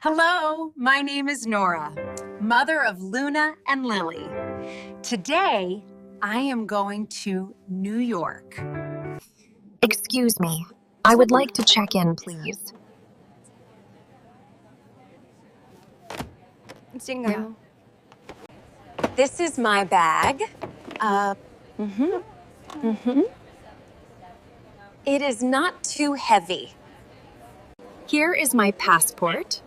Hello, my name is Nora, mother of Luna and Lily. Today, I am going to New York. Excuse me. I would like to check in, please. This is my bag. It is not too heavy. Here is my passport.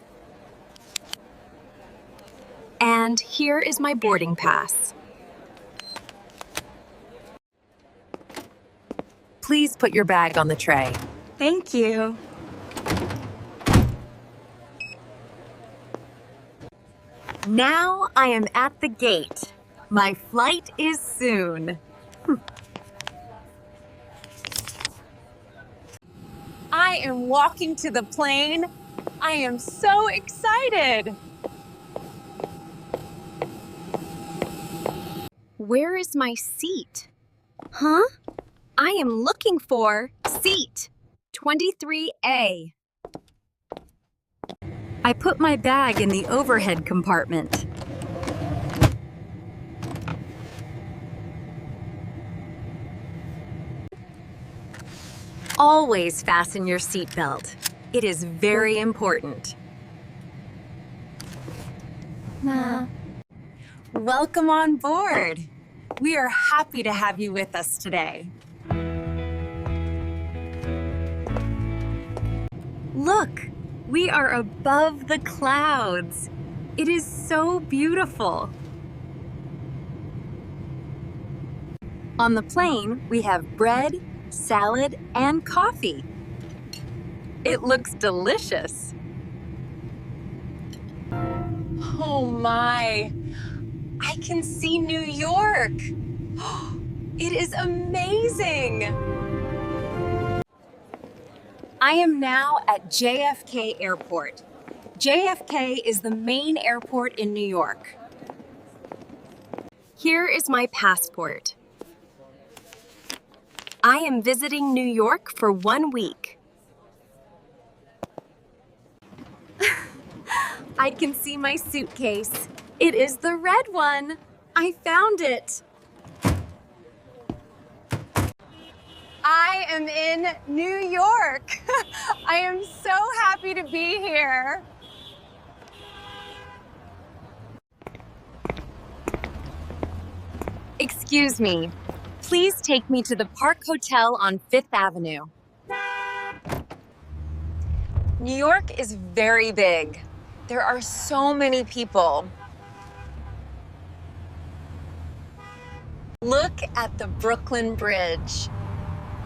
And here is my boarding pass. Please put your bag on the tray. Thank you. Now I am at the gate. My flight is soon. I am walking to the plane. I am so excited. Where is my seat? Huh? I am looking for seat 23A. I put my bag in the overhead compartment. Always fasten your seatbelt. It is very important. Welcome on board. We are happy to have you with us today. Look, we are above the clouds. It is so beautiful. On the plane, we have bread, salad, and coffee. It looks delicious. Oh my, I can see New York. It is amazing. I am now at JFK Airport. JFK is the main airport in New York. Here is my passport. I am visiting New York for 1 week. I can see my suitcase. It is the red one. I found it. I am in New York. I am so happy to be here. Excuse me. Please take me to the Park Hotel on 5th Avenue. New York is very big. There are so many people. Look at the Brooklyn Bridge.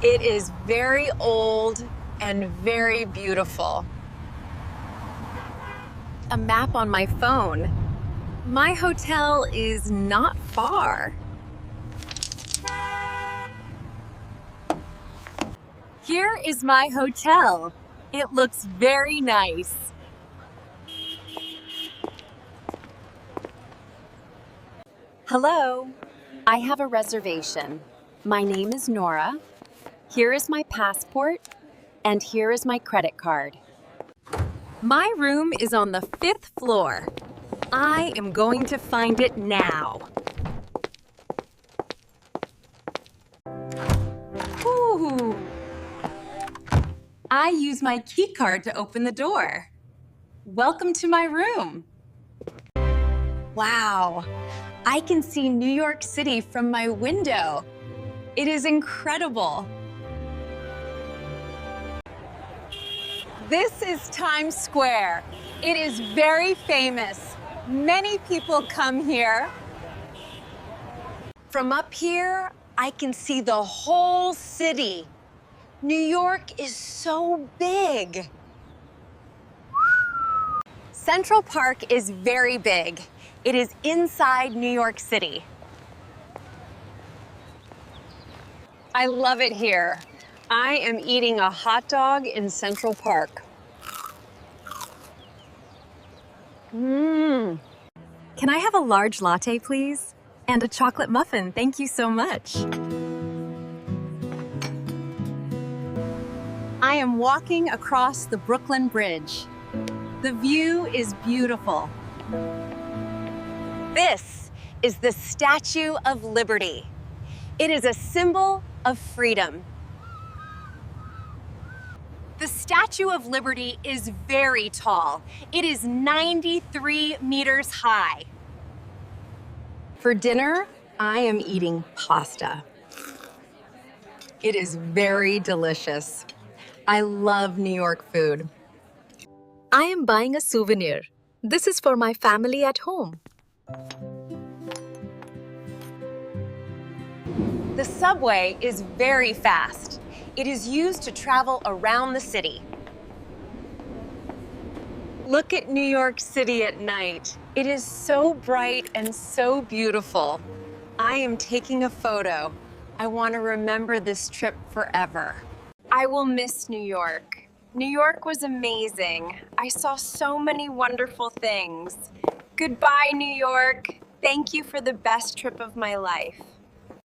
It is very old and very beautiful. A map on my phone. My hotel is not far. Here is my hotel. It looks very nice. Hello. I have a reservation. My name is Nora. Here is my passport, and here is my credit card. My room is on the 5th floor. I am going to find it now. Ooh. I use my key card to open the door. Welcome to my room. Wow, I can see New York City from my window. It is incredible. This is Times Square. It is very famous. Many people come here. From up here, I can see the whole city. New York is so big. Central Park is very big. It is inside New York City. I love it here. I am eating a hot dog in Central Park. Can I have a large latte, please? And a chocolate muffin, thank you so much. I am walking across the Brooklyn Bridge. The view is beautiful. This is the Statue of Liberty. It is a symbol of freedom. The Statue of Liberty is very tall. It is 93 meters high. For dinner, I am eating pasta. It is very delicious. I love New York food. I am buying a souvenir. This is for my family at home. The subway is very fast. It is used to travel around the city. Look at New York City at night. It is so bright and so beautiful. I am taking a photo. I want to remember this trip forever. I will miss New York. New York was amazing. I saw so many wonderful things. Goodbye, New York. Thank you for the best trip of my life.